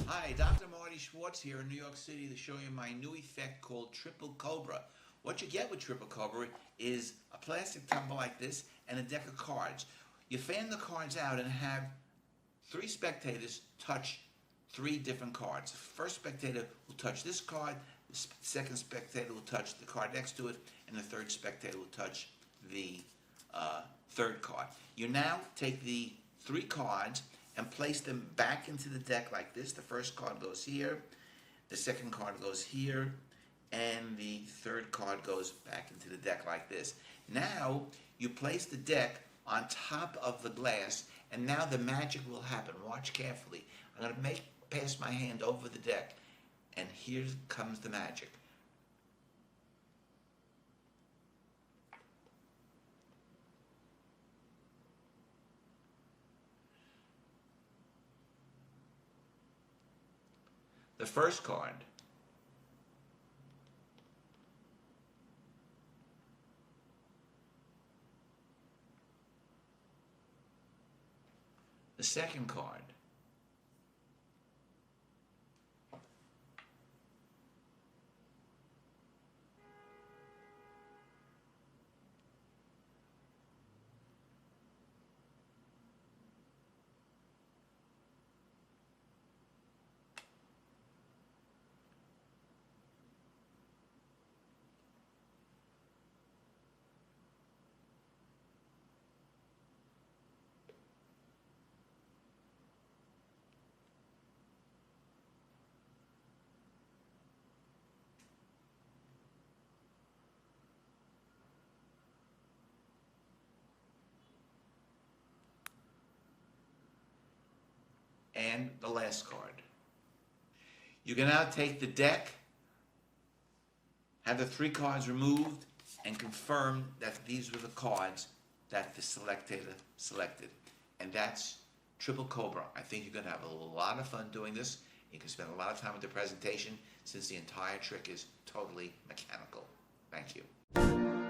Hi, Dr. Marty Schwartz here in New York City to show you my new effect called Triple Cobra. What you get with Triple Cobra is a plastic tumbler like this and a deck of cards. You fan the cards out and have three spectators touch three different cards. The first spectator will touch this card, the second spectator will touch the card next to it, and the third spectator will touch the third card. You now take the three cards and place them back into the deck like this. The first card goes here, the second card goes here, and the third card goes back into the deck like this. Now you place the deck on top of the glass, and now the magic will happen. Watch carefully. I'm going to pass my hand over the deck, and here comes the magic. The first card, the second card, and the last card. You can now take the deck, have the three cards removed, and confirm that these were the cards that the spectator selected. And that's Triple Cobra. I think you're going to have a lot of fun doing this. You can spend a lot of time with the presentation since the entire trick is totally mechanical. Thank you.